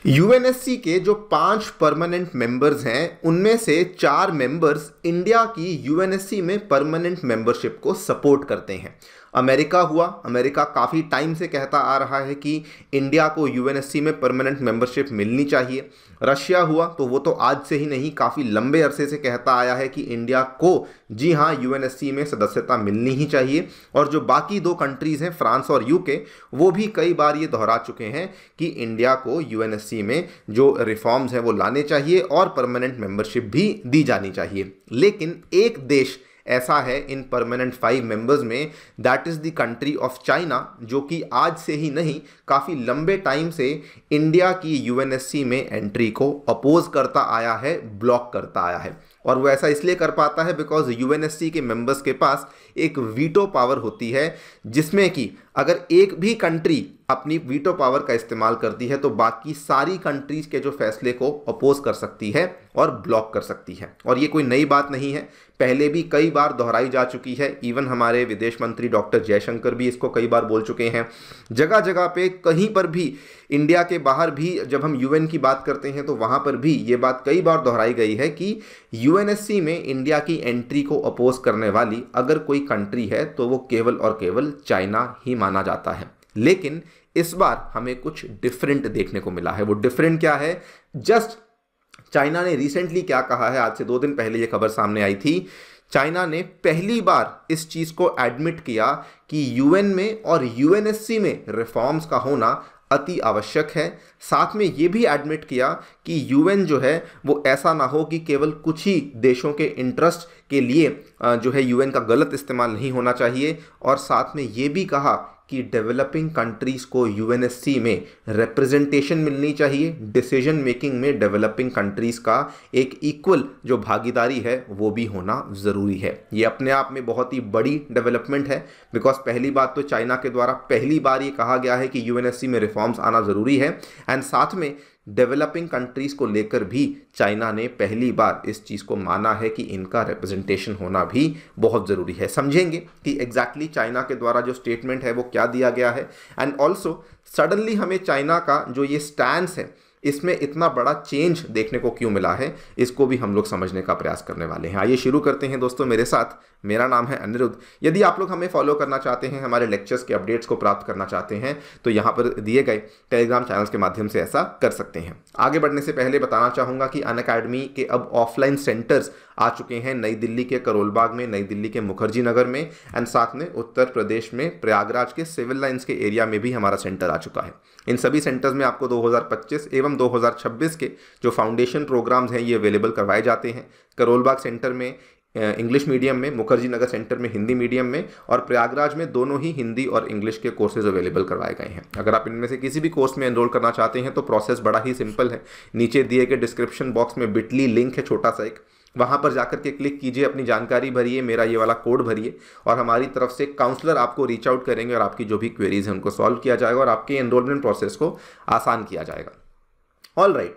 UNSC के जो 5 permanent members हैं उनमें से 4 मेंबर्स इंडिया की यूएनएससी में परमानेंट मेंबरशिप को सपोर्ट करते हैं। अमेरिका हुआ, अमेरिका काफ़ी टाइम से कहता आ रहा है कि इंडिया को यूएनएससी में परमानेंट मेंबरशिप मिलनी चाहिए। रशिया हुआ तो वो तो आज से ही नहीं, काफ़ी लंबे अरसे से कहता आया है कि इंडिया को जी हाँ यूएनएससी में सदस्यता मिलनी ही चाहिए। और जो बाकी 2 कंट्रीज़ हैं फ्रांस और यूके, वो भी कई बार ये दोहरा चुके हैं कि इंडिया को यूएनएससी में जो रिफॉर्म्स हैं वो लाने चाहिए और परमानेंट मेंबरशिप भी दी जानी चाहिए। लेकिन एक देश ऐसा है इन परमानेंट 5 मेंबर्स में, that is the country of China, जो कि आज से ही नहीं काफ़ी लंबे टाइम से इंडिया की यूएनएससी में एंट्री को अपोज करता आया है, ब्लॉक करता आया है। और वो ऐसा इसलिए कर पाता है बिकॉज यूएनएससी के मेंबर्स के पास एक वीटो पावर होती है, जिसमें कि अगर एक भी कंट्री अपनी वीटो पावर का इस्तेमाल करती है तो बाकी सारी कंट्रीज के जो फैसले को अपोज कर सकती है और ब्लॉक कर सकती है। और ये कोई नई बात नहीं है, पहले भी कई बार दोहराई जा चुकी है। इवन हमारे विदेश मंत्री डॉक्टर जयशंकर भी इसको कई बार बोल चुके हैं। जगह जगह पे कहीं पर भी, इंडिया के बाहर भी जब हम यूएन की बात करते हैं तो वहाँ पर भी ये बात कई बार दोहराई गई है कि यूएनएससी में इंडिया की एंट्री को अपोज करने वाली अगर कोई कंट्री है तो वो केवल और केवल चाइना ही माना जाता है। लेकिन इस बार हमें कुछ डिफरेंट देखने को मिला है। वो डिफरेंट क्या है? जस्ट चाइना ने रिसेंटली क्या कहा है, आज से 2 दिन पहले ये खबर सामने आई थी। चाइना ने पहली बार इस चीज़ को एडमिट किया कि यूएन में और यूएनएससी में रिफॉर्म्स का होना अति आवश्यक है। साथ में ये भी एडमिट किया कि यूएन जो है वो ऐसा ना हो कि केवल कुछ ही देशों के इंटरेस्ट के लिए जो है यूएन का गलत इस्तेमाल नहीं होना चाहिए। और साथ में ये भी कहा कि डेवलपिंग कंट्रीज़ को यूएनएससी में रिप्रेजेंटेशन मिलनी चाहिए। डिसीजन मेकिंग में डेवलपिंग कंट्रीज़ का एक इक्वल जो भागीदारी है वो भी होना ज़रूरी है। ये अपने आप में बहुत ही बड़ी डेवलपमेंट है, बिकॉज पहली बात तो चाइना के द्वारा पहली बार ये कहा गया है कि यूएनएससी में रिफॉर्म्स आना ज़रूरी है। एंड साथ में डेवलपिंग कंट्रीज़ को लेकर भी चाइना ने पहली बार इस चीज़ को माना है कि इनका रिप्रेजेंटेशन होना भी बहुत ज़रूरी है। समझेंगे कि एग्जैक्टली चाइना के द्वारा जो स्टेटमेंट है वो क्या दिया गया है। एंड ऑल्सो सडनली हमें चाइना का जो ये स्टैंस है इसमें इतना बड़ा चेंज देखने को क्यों मिला है, इसको भी हम लोग समझने का प्रयास करने वाले हैं। आइए शुरू करते हैं दोस्तों मेरे साथ। मेरा नाम है अनिरुद्ध। यदि आप लोग हमें फॉलो करना चाहते हैं, हमारे लेक्चर्स के अपडेट्स को प्राप्त करना चाहते हैं, तो यहाँ पर दिए गए टेलीग्राम चैनल्स के माध्यम से ऐसा कर सकते हैं। आगे बढ़ने से पहले बताना चाहूँगा कि अनअकैडमी के अब ऑफलाइन सेंटर्स आ चुके हैं नई दिल्ली के करोल बाग में, नई दिल्ली के मुखर्जी नगर में, एंड साथ में उत्तर प्रदेश में प्रयागराज के सिविल लाइंस के एरिया में भी हमारा सेंटर आ चुका है। इन सभी सेंटर्स में आपको 2025 एवं 2026 के जो फाउंडेशन प्रोग्राम्स हैं ये अवेलेबल करवाए जाते हैं। करोल बाग सेंटर में इंग्लिश मीडियम में, मुखर्जी नगर सेंटर में हिंदी मीडियम में, और प्रयागराज में दोनों ही हिंदी और इंग्लिश के कोर्सेज अवेलेबल करवाए गए हैं। अगर आप इनमें से किसी भी कोर्स में एनरोल करना चाहते हैं तो प्रोसेस बड़ा ही सिंपल है। नीचे दिए गए डिस्क्रिप्शन बॉक्स में बिटली लिंक है छोटा सा एक, वहाँ पर जाकर के क्लिक कीजिए, अपनी जानकारी भरिए, मेरा ये वाला कोड भरिए, और हमारी तरफ से काउंसलर आपको रीच आउट करेंगे और आपकी जो भी क्वेरीज हैं उनको सॉल्व किया जाएगा और आपके एनरोलमेंट प्रोसेस को आसान किया जाएगा। ऑल राइट,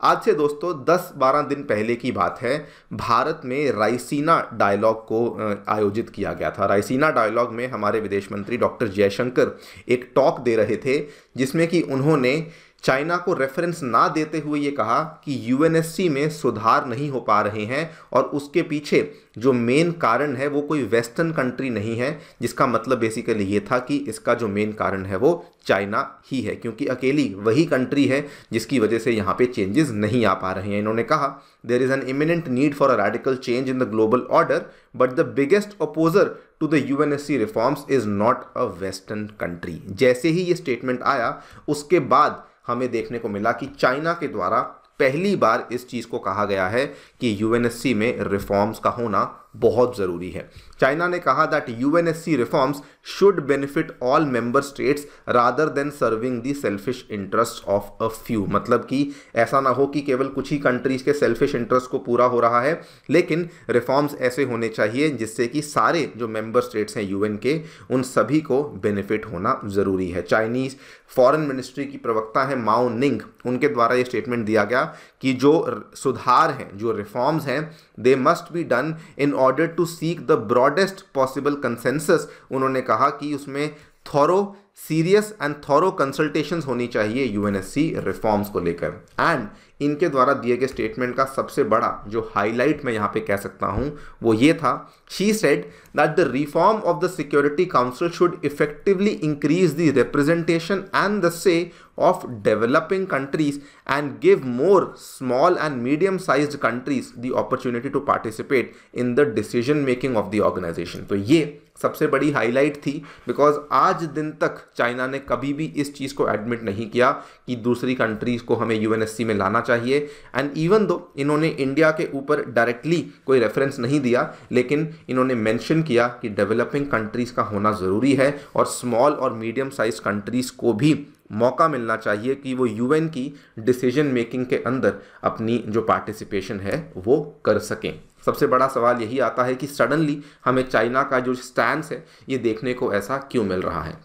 आज से दोस्तों 10-12 दिन पहले की बात है, भारत में रायसीना डायलॉग को आयोजित किया गया था। रायसीना डायलॉग में हमारे विदेश मंत्री डॉक्टर जयशंकर एक टॉक दे रहे थे, जिसमें कि उन्होंने चाइना को रेफरेंस ना देते हुए ये कहा कि यूएनएससी में सुधार नहीं हो पा रहे हैं और उसके पीछे जो मेन कारण है वो कोई वेस्टर्न कंट्री नहीं है, जिसका मतलब बेसिकली ये था कि इसका जो मेन कारण है वो चाइना ही है, क्योंकि अकेली वही कंट्री है जिसकी वजह से यहाँ पे चेंजेस नहीं आ पा रहे हैं। इन्होंने कहा there is an imminent need for a radical change in the global order, but the biggest opposer to the UNSC reforms is not a western country. जैसे ही ये स्टेटमेंट आया उसके बाद हमें देखने को मिला कि चाइना के द्वारा पहली बार इस चीज़ को कहा गया है कि यूएनएससी में रिफॉर्म्स का होना बहुत ज़रूरी है। चाइना ने कहा that UNSC reforms should benefit all member states rather than serving the selfish interest of a few. मतलब कि ऐसा ना हो कि केवल कुछ ही कंट्रीज के सेल्फिश इंटरेस्ट को पूरा हो रहा है, लेकिन रिफॉर्म्स ऐसे होने चाहिए जिससे कि सारे जो मेंबर स्टेट्स हैं यूएन के, उन सभी को बेनिफिट होना ज़रूरी है। चाइनीज़ फॉरेन मिनिस्ट्री की प्रवक्ता है माओ निंग, उनके द्वारा ये स्टेटमेंट दिया गया कि जो सुधार हैं, जो रिफॉर्म्स हैं, they must be done in order to seek the broadest possible consensus. उन्होंने कहा कि उसमें thorough serious and thorough consultations होनी चाहिए यूएनएससी रिफॉर्म्स को लेकर। एंड इनके द्वारा दिए गए स्टेटमेंट का सबसे बड़ा जो हाईलाइट मैं यहाँ पे कह सकता हूँ वो ये था, she said that the reform of the security council should effectively increase the representation and the से of developing countries and give more small and medium sized countries the opportunity to participate in the decision making of the organization। तो ये सबसे बड़ी highlight थी, because आज दिन तक China ने कभी भी इस चीज़ को एडमिट नहीं किया कि दूसरी कंट्रीज को हमें यूएनएससी में लाना चाहिए। एंड इवन दो इन्होंने इंडिया के ऊपर डायरेक्टली कोई रेफरेंस नहीं दिया, लेकिन इन्होंने मेंशन किया कि डेवलपिंग कंट्रीज का होना ज़रूरी है और स्मॉल और मीडियम साइज कंट्रीज को भी मौका मिलना चाहिए कि वो यूएन की डिसीजन मेकिंग के अंदर अपनी जो पार्टिसिपेशन है वो कर सकें। सबसे बड़ा सवाल यही आता है कि सडनली हमें चाइना का जो स्टैंस है ये देखने को ऐसा क्यों मिल रहा है।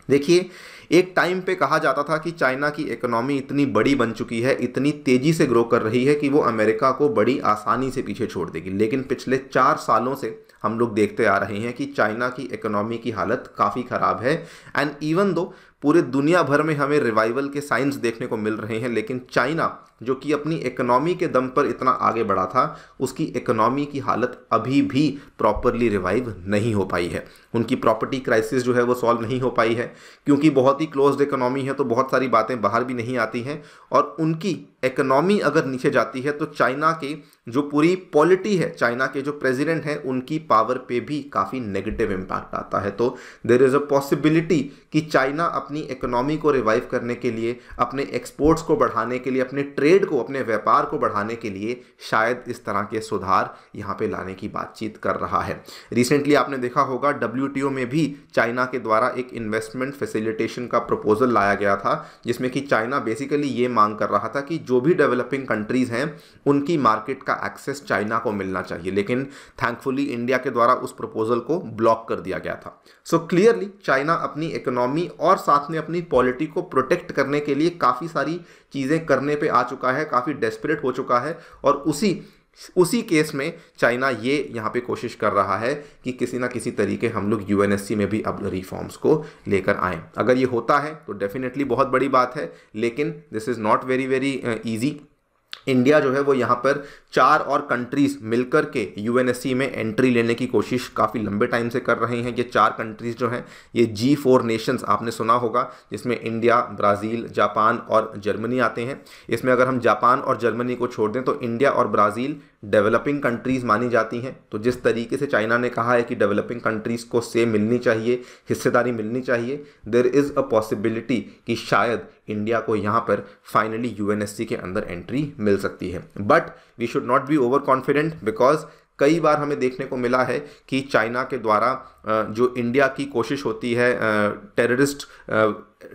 देखिए, एक टाइम पे कहा जाता था कि चाइना की इकोनॉमी इतनी बड़ी बन चुकी है, इतनी तेज़ी से ग्रो कर रही है कि वो अमेरिका को बड़ी आसानी से पीछे छोड़ देगी। लेकिन पिछले 4 सालों से हम लोग देखते आ रहे हैं कि चाइना की इकोनॉमी की हालत काफ़ी ख़राब है। एंड इवन दो पूरे दुनिया भर में हमें रिवाइवल के साइंस देखने को मिल रहे हैं, लेकिन चाइना जो कि अपनी इकोनॉमी के दम पर इतना आगे बढ़ा था, उसकी इकोनॉमी की हालत अभी भी प्रॉपरली रिवाइव नहीं हो पाई है। उनकी प्रॉपर्टी क्राइसिस जो है वो सॉल्व नहीं हो पाई है, क्योंकि बहुत ही क्लोज्ड इकोनॉमी है तो बहुत सारी बातें बाहर भी नहीं आती हैं। और उनकी इकोनॉमी अगर नीचे जाती है तो चाइना के जो पूरी पॉलिटी है, चाइना के जो प्रेसिडेंट हैं, उनकी पावर पे भी काफ़ी नेगेटिव इम्पैक्ट आता है। तो देयर इज़ अ पॉसिबिलिटी कि चाइना अपनी इकोनॉमी को रिवाइव करने के लिए, अपने एक्सपोर्ट्स को बढ़ाने के लिए, अपने ट्रेड को, अपने व्यापार को बढ़ाने के लिए शायद इस तरह के सुधार यहाँ पे लाने की बातचीत कर रहा है। रिसेंटली आपने देखा होगा WTO में भी चाइना के द्वारा एक इन्वेस्टमेंट फैसिलिटेशन का प्रपोजल लाया गया था, जिसमें कि चाइना बेसिकली ये मांग कर रहा था कि जो भी डेवलपिंग कंट्रीज़ हैं उनकी मार्केट का एक्सेस चाइना को मिलना चाहिए। लेकिन थैंकफुली इंडिया के द्वारा उस प्रपोजल को ब्लॉक कर दिया गया था। सो क्लियरली चाइना अपनी इकोनॉमी और साथ में अपनी पॉलिटी को प्रोटेक्ट करने के लिए काफ़ी सारी चीज़ें करने पे आ चुका है, काफ़ी डेस्परेट हो चुका है। और उसी केस में चाइना ये यहाँ पे कोशिश कर रहा है कि किसी ना किसी तरीके हम लोग यूएनएससी में भी अब रिफॉर्म्स को लेकर आएँ। अगर ये होता है तो डेफिनेटली बहुत बड़ी बात है, लेकिन this is not very easy. India जो है वो यहाँ पर 4 और कंट्रीज़ मिलकर के यूएनएससी में एंट्री लेने की कोशिश काफ़ी लंबे टाइम से कर रहे हैं। ये 4 कंट्रीज़ जो हैं ये G4 नेशंस आपने सुना होगा, जिसमें इंडिया, ब्राज़ील, जापान और जर्मनी आते हैं। इसमें अगर हम जापान और जर्मनी को छोड़ दें तो इंडिया और ब्राज़ील डेवलपिंग कंट्रीज़ मानी जाती हैं। तो जिस तरीके से चाइना ने कहा है कि डेवलपिंग कंट्रीज़ को से मिलनी चाहिए, हिस्सेदारी मिलनी चाहिए, देयर इज़ अ पॉसिबिलिटी कि शायद इंडिया को यहाँ पर फाइनली यूएनएससी के अंदर एंट्री मिल सकती है। But we should not be over confident, because कई बार हमें देखने को मिला है कि चाइना के द्वारा जो इंडिया की कोशिश होती है टेररिस्ट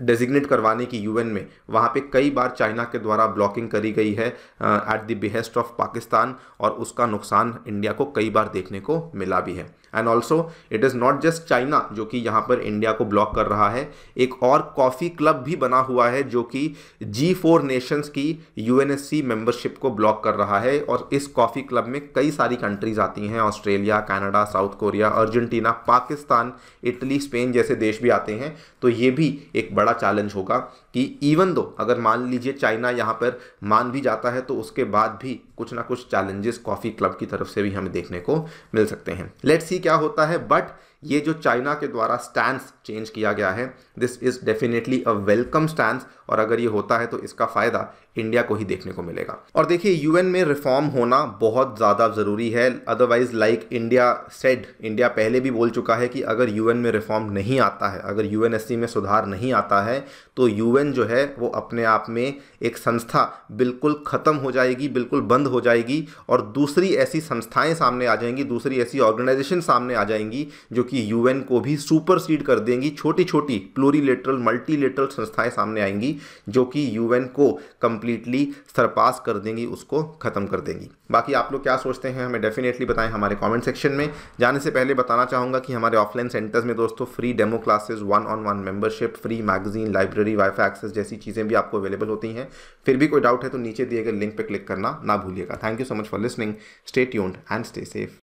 डेजिग्नेट करवाने की यूएन में, वहाँ पे कई बार चाइना के द्वारा ब्लॉकिंग करी गई है at the behest of Pakistan, और उसका नुकसान इंडिया को कई बार देखने को मिला भी है। And also it is not just China जो कि यहाँ पर इंडिया को ब्लॉक कर रहा है, एक और कॉफ़ी क्लब भी बना हुआ है जो कि G4 नेशंस की यूएनएससी मेंबरशिप को ब्लॉक कर रहा है। और इस कॉफ़ी क्लब में कई सारी कंट्रीज़ आती हैं, Australia, Canada, south Korea, Argentina, Pakistan, Italy, Spain जैसे देश भी आते हैं। तो ये भी एक बड़ा चैलेंज होगा कि इवन दो अगर मान लीजिए चाइना यहाँ पर मान भी जाता है तो उसके बाद भी कुछ ना कुछ चैलेंजेस कॉफ़ी क्लब की तरफ से भी हमें देखने को मिल सकते हैं। लेट्स सी क्या होता है। बट ये जो चाइना के द्वारा स्टैंस चेंज किया गया है, this is definitely a welcome stance, और अगर ये होता है तो इसका फ़ायदा इंडिया को ही देखने को मिलेगा। और देखिए, यूएन में रिफॉर्म होना बहुत ज़्यादा ज़रूरी है। Otherwise like India said, India पहले भी बोल चुका है कि अगर यूएन में रिफॉर्म नहीं आता है, अगर यूएनएससी में सुधार नहीं आता है, तो यूएन जो है वो अपने आप में एक संस्था बिल्कुल ख़त्म हो जाएगी, बिल्कुल बंद हो जाएगी, और दूसरी ऐसी संस्थाएं सामने आ जाएंगी, दूसरी ऐसी ऑर्गेनाइजेशन सामने आ जाएंगी जो कि यूएन को भी सुपरसीड कर देंगी। छोटी छोटी प्लूरीलेटरल, मल्टीलेटरल संस्थाएं सामने आएंगी जो कि यूएन को कंप्लीटली सरपास कर देंगी, उसको ख़त्म कर देंगी। बाकी आप लोग क्या सोचते हैं हमें डेफिनेटली बताएं हमारे कमेंट सेक्शन में। जाने से पहले बताना चाहूँगा कि हमारे ऑफलाइन सेंटर्स में दोस्तों free demo classes, 1-on-1 membership, free magazine, library, wifi access जैसी चीज़ें भी आपको अवेलेबल होती हैं। फिर भी कोई डाउट है तो नीचे दिए गए लिंक पर क्लिक करना ना भूलिएगा। Thank you so much for listening. Stay tuned and stay safe.